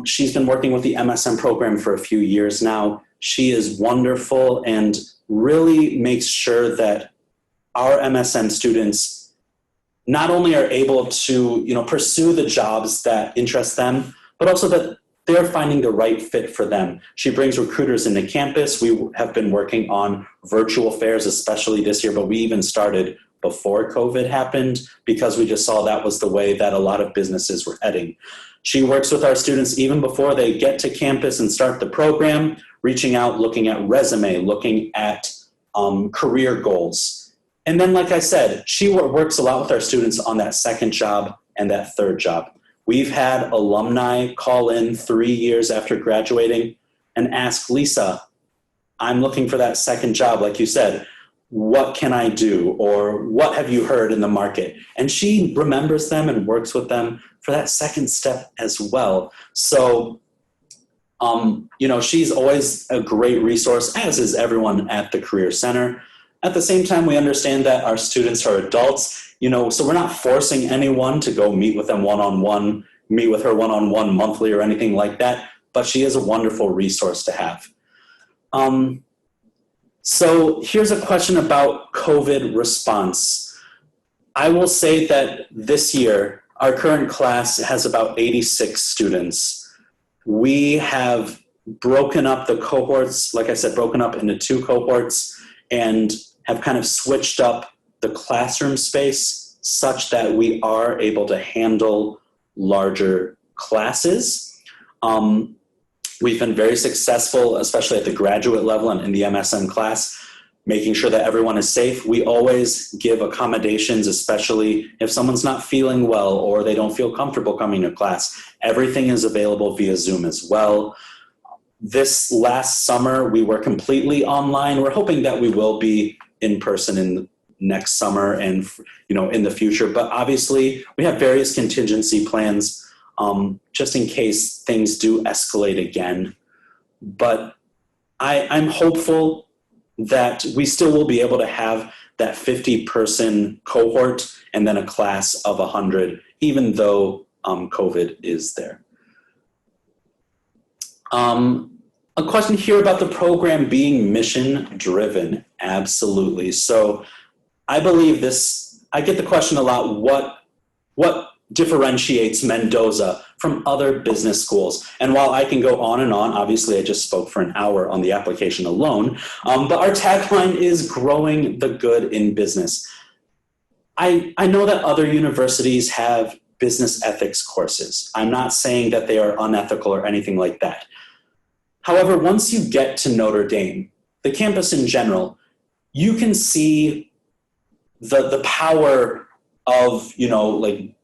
She's been working with the MSM program for a few years now. She is wonderful and really makes sure that our MSM students not only are able to, pursue the jobs that interest them, but also that they're finding the right fit for them. She brings recruiters into campus. We have been working on virtual fairs, especially this year, but we even started before COVID happened because we just saw that was the way that a lot of businesses were heading. She works with our students even before they get to campus and start the program, reaching out, looking at resume, looking at career goals. And then, like I said, she works a lot with our students on that second job and that third job. We've had alumni call in 3 years after graduating and ask, Lisa, I'm looking for that second job, like you said. What can I do? Or what have you heard in the market? And she remembers them and works with them for that second step as well. So, she's always a great resource, as is everyone at the Career Center. At the same time, we understand that our students are adults, so we're not forcing anyone to go meet with them one-on-one, meet with her one-on-one monthly or anything like that, but she is a wonderful resource to have. So here's a question about COVID response. I will say that this year, our current class has about 86 students. We have broken up the cohorts, like I said, broken up into 2 cohorts, and have kind of switched up the classroom space such that we are able to handle larger classes. We've been very successful, especially at the graduate level and in the MSM class, making sure that everyone is safe. We always give accommodations, especially if someone's not feeling well or they don't feel comfortable coming to class. Everything is available via Zoom as well. This last summer, we were completely online. We're hoping that we will be in person in next summer and in the future. But obviously, we have various contingency plans just in case things do escalate again. But I'm hopeful that we still will be able to have that 50-person cohort and then a class of 100, even though COVID is there. A question here about the program being mission-driven. Absolutely. So I believe I get the question a lot, what differentiates Mendoza from other business schools? And while I can go on and on, obviously I just spoke for an hour on the application alone, but our tagline is growing the good in business. I know that other universities have business ethics courses. I'm not saying that they are unethical or anything like that. However, once you get to Notre Dame, the campus in general, you can see the power of, the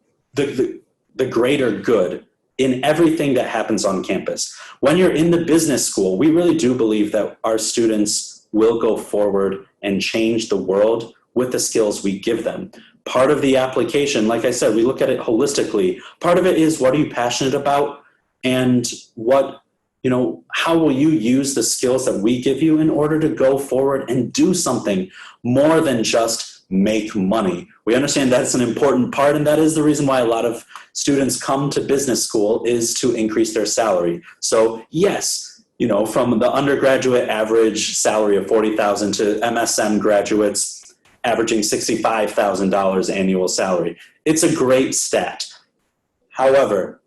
greater good in everything that happens on campus. When you're in the business school, we really do believe that our students will go forward and change the world with the skills we give them. Part of the application, like I said, we look at it holistically. Part of it is, what are you passionate about? And how will you use the skills that we give you in order to go forward and do something more than just make money? We understand that's an important part, and that is the reason why a lot of students come to business school, is to increase their salary. So yes, from the undergraduate average salary of $40,000 to MSM graduates averaging $65,000 annual salary. It's a great stat. However,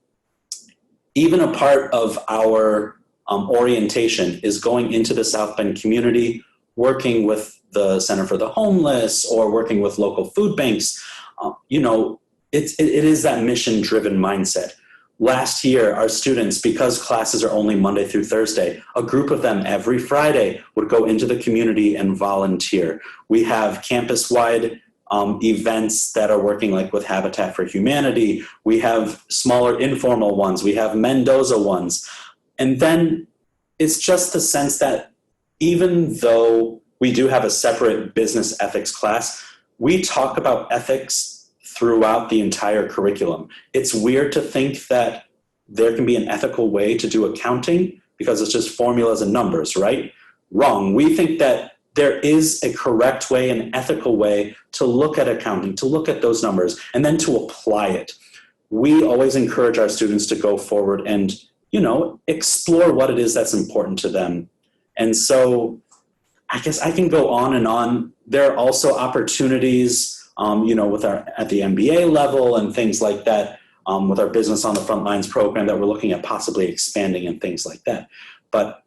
even a part of our orientation is going into the South Bend community, working with the Center for the Homeless or working with local food banks. It is that mission-driven mindset. Last year, our students, because classes are only Monday through Thursday, a group of them every Friday would go into the community and volunteer. We have campus-wide events that are working like with Habitat for Humanity. We have smaller informal ones. We have Mendoza ones. And then it's just the sense that even though we do have a separate business ethics class, we talk about ethics throughout the entire curriculum. It's weird to think that there can be an ethical way to do accounting because it's just formulas and numbers, right? Wrong. We think that there is a correct way, an ethical way to look at accounting, to look at those numbers, and then to apply it. We always encourage our students to go forward and, explore what it is that's important to them. And so I guess I can go on and on. There are also opportunities, with at the MBA level and things like that, with our Business on the Front Lines program that we're looking at possibly expanding and things like that. But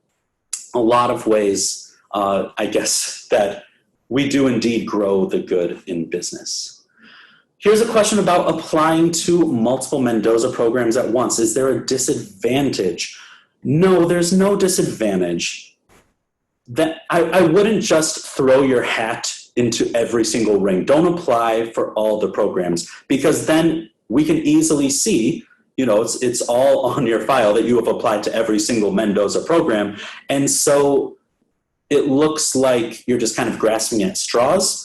a lot of ways, I guess, that we do indeed grow the good in business. Here's a question about applying to multiple Mendoza programs at once. Is there a disadvantage? No, there's no disadvantage. That I wouldn't just throw your hat into every single ring. Don't apply for all the programs, because then we can easily see, it's all on your file that you have applied to every single Mendoza program. And so it looks like you're just kind of grasping at straws.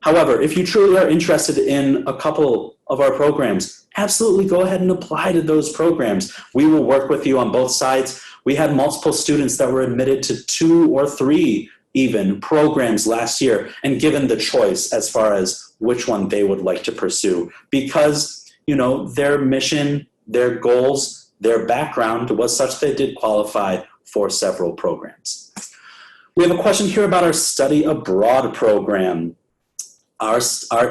However, if you truly are interested in a couple of our programs, absolutely go ahead and apply to those programs. We will work with you on both sides. We had multiple students that were admitted to 2 or 3 even programs last year and given the choice as far as which one they would like to pursue, because, their mission, their goals, their background was such that they did qualify for several programs. We have a question here about our study abroad program. Our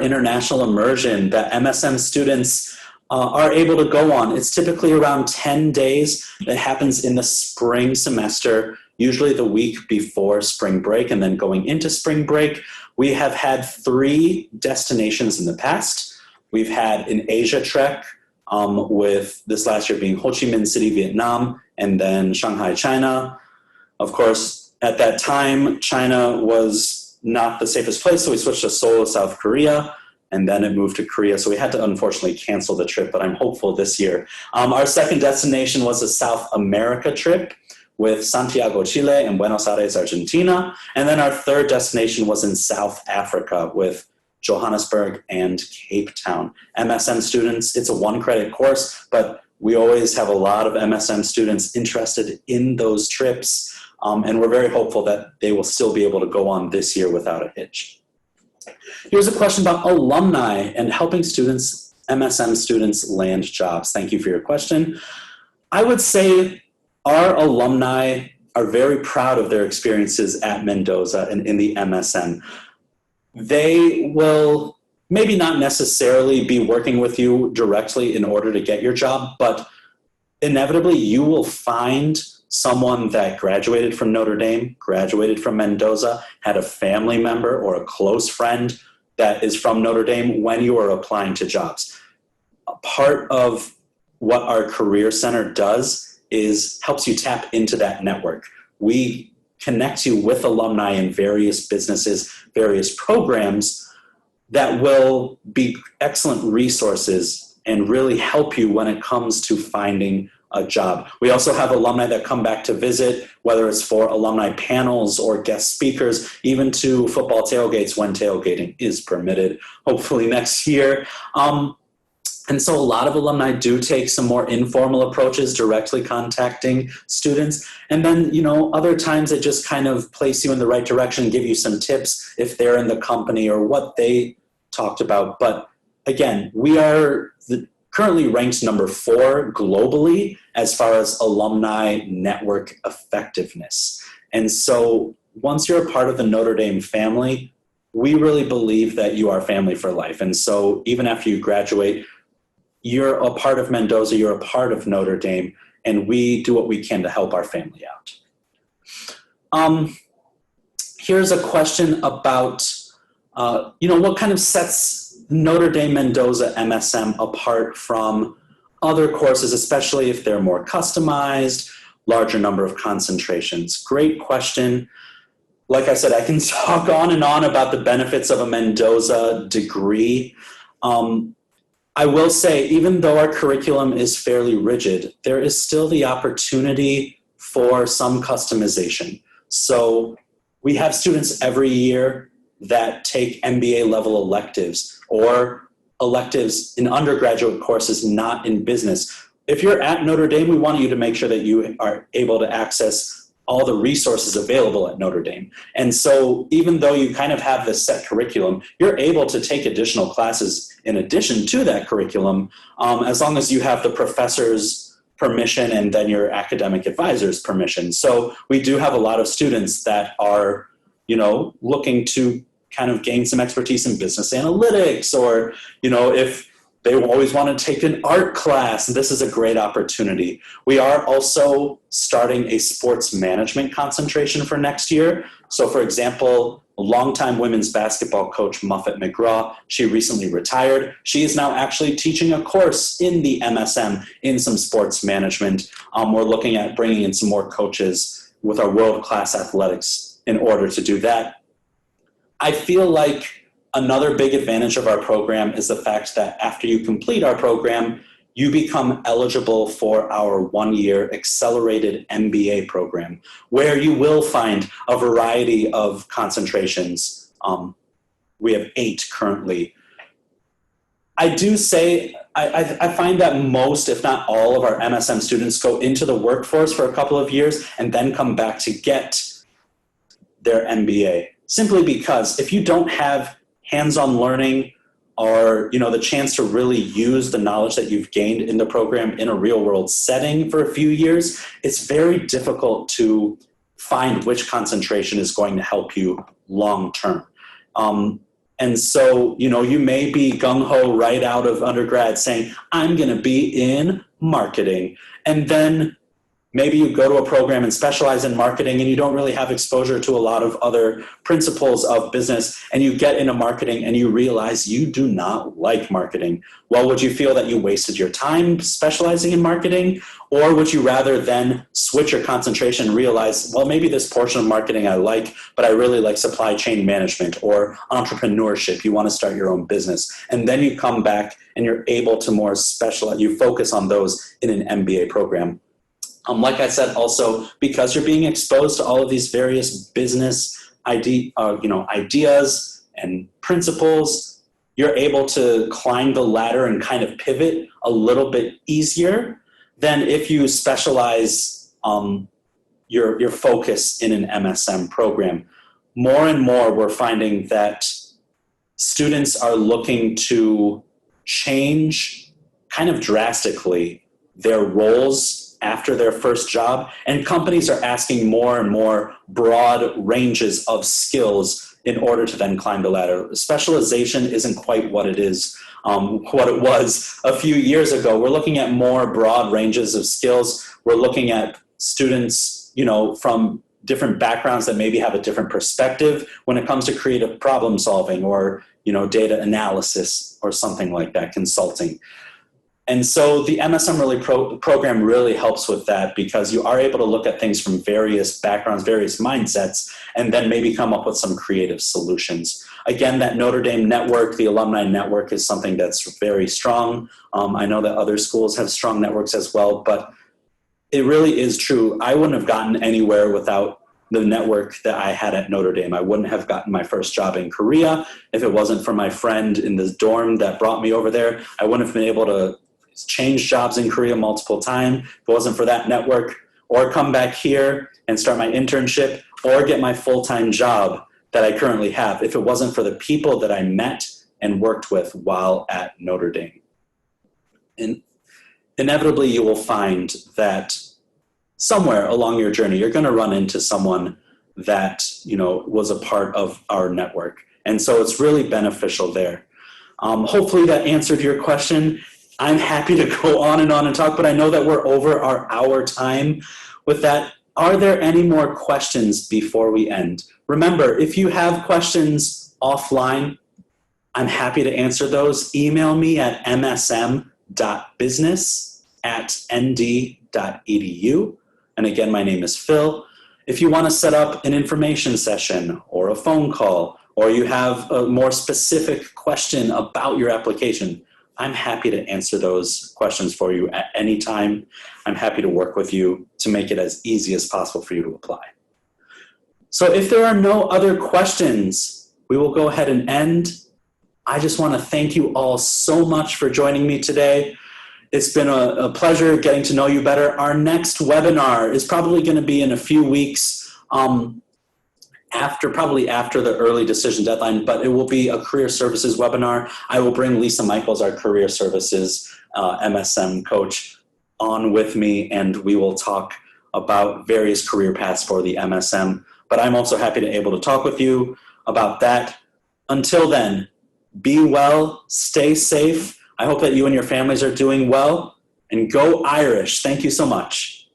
international immersion that MSM students are able to go on. It's typically around 10 days. It happens in the spring semester, usually the week before spring break and then going into spring break. We have had 3 destinations in the past. We've had an Asia trek, with this last year being Ho Chi Minh City, Vietnam, and then Shanghai, China. Of course, at that time, China was not the safest place, so we switched to Seoul, South Korea, and then it moved to Korea. So we had to unfortunately cancel the trip, but I'm hopeful this year. Our second destination was a South America trip with Santiago, Chile, and Buenos Aires, Argentina. And then our third destination was in South Africa with Johannesburg and Cape Town. MSM students, it's a 1-credit course, but we always have a lot of MSM students interested in those trips. And we're very hopeful that they will still be able to go on this year without a hitch. Here's a question about alumni and helping students, MSM students, land jobs. Thank you for your question. I would say our alumni are very proud of their experiences at Mendoza and in the MSM. They will maybe not necessarily be working with you directly in order to get your job, but inevitably you will find someone that graduated from Notre Dame, graduated from Mendoza, had a family member or a close friend that is from Notre Dame when you are applying to jobs. A part of what our Career Center does is helps you tap into that network. We connect you with alumni in various businesses, various programs that will be excellent resources and really help you when it comes to finding a job. We also have alumni that come back to visit, whether it's for alumni panels or guest speakers, even to football tailgates when tailgating is permitted, hopefully next year. And so a lot of alumni do take some more informal approaches, directly contacting students. And then, other times they just kind of place you in the right direction, give you some tips if they're in the company or what they talked about. But again, we are currently ranked number 4 globally as far as alumni network effectiveness. And so once you're a part of the Notre Dame family, we really believe that you are family for life. And so even after you graduate, you're a part of Mendoza, you're a part of Notre Dame, and we do what we can to help our family out. Here's a question about, what kind of sets Notre Dame Mendoza MSM apart from other courses, especially if they're more customized, larger number of concentrations. Great question. Like I said, I can talk on and on about the benefits of a Mendoza degree. I will say, even though our curriculum is fairly rigid, there is still the opportunity for some customization. So we have students every year that take MBA level electives or electives in undergraduate courses not in business. if you're at Notre Dame, we want you to make sure that you are able to access all the resources available at Notre Dame. And so even though you kind of have this set curriculum, you're able to take additional classes in addition to that curriculum, as long as you have the professor's permission and then your academic advisor's permission. So we do have a lot of students that are, looking to kind of gain some expertise in business analytics, or, if they always want to take an art class, this is a great opportunity. We are also starting a sports management concentration for next year. So for example, a longtime women's basketball coach, Muffet McGraw, she recently retired. She is now actually teaching a course in the MSM in some sports management. We're looking at bringing in some more coaches with our world-class athletics in order to do that. I feel like another big advantage of our program is the fact that after you complete our program, you become eligible for our one-year accelerated MBA program, where you will find a variety of concentrations. We have 8 currently. I do say, I find that most, if not all, of our MSM students go into the workforce for a couple of years and then come back to get their MBA. Simply because if you don't have hands-on learning or the chance to really use the knowledge that you've gained in the program in a real-world setting for a few years, it's very difficult to find which concentration is going to help you long-term. And so, you may be gung-ho right out of undergrad saying, I'm going to be in marketing. And then maybe you go to a program and specialize in marketing and you don't really have exposure to a lot of other principles of business, and you get into marketing and you realize you do not like marketing. Well, would you feel that you wasted your time specializing in marketing? Or would you rather then switch your concentration and realize, well, maybe this portion of marketing I like, but I really like supply chain management or entrepreneurship. You want to start your own business. And then you come back and you're able to more specialize, you focus on those in an MBA program. Like I said, also, because you're being exposed to all of these various business ideas and principles, you're able to climb the ladder and kind of pivot a little bit easier than if you specialize your focus in an MSM program. More and more, we're finding that students are looking to change kind of drastically their roles after their first job, and companies are asking more and more broad ranges of skills in order to then climb the ladder. Specialization isn't quite what it is, what it was a few years ago. We're looking at more broad ranges of skills. We're looking at students, from different backgrounds that maybe have a different perspective when it comes to creative problem solving or, data analysis or something like that, consulting. And so the MSM program really helps with that, because you are able to look at things from various backgrounds, various mindsets, and then maybe come up with some creative solutions. Again, that Notre Dame network, the alumni network, is something that's very strong. I know that other schools have strong networks as well, but it really is true. I wouldn't have gotten anywhere without the network that I had at Notre Dame. I wouldn't have gotten my first job in Korea if it wasn't for my friend in the dorm that brought me over there. I wouldn't have been able to change jobs in Korea multiple times if it wasn't for that network, or come back here and start my internship, or get my full-time job that I currently have if it wasn't for the people that I met and worked with while at Notre Dame. And inevitably, you will find that somewhere along your journey, you're going to run into someone that, was a part of our network. And so it's really beneficial there. Hopefully that answered your question. I'm happy to go on and talk, but I know that we're over our hour time. With that, are there any more questions before we end? Remember, if you have questions offline, I'm happy to answer those. Email me at msm.business@nd.edu. And again, my name is Phil. If you want to set up an information session or a phone call, or you have a more specific question about your application, I'm happy to answer those questions for you at any time. I'm happy to work with you to make it as easy as possible for you to apply. So if there are no other questions, we will go ahead and end. I just want to thank you all so much for joining me today. It's been a pleasure getting to know you better. Our next webinar is probably going to be in a few weeks, probably after the early decision deadline, but it will be a career services webinar. I will bring Lisa Michaels, our career services MSM coach, on with me, and we will talk about various career paths for the MSM. But I'm also happy to be able to talk with you about that. Until then, be well, stay safe. I hope that you and your families are doing well, and go Irish. Thank you so much.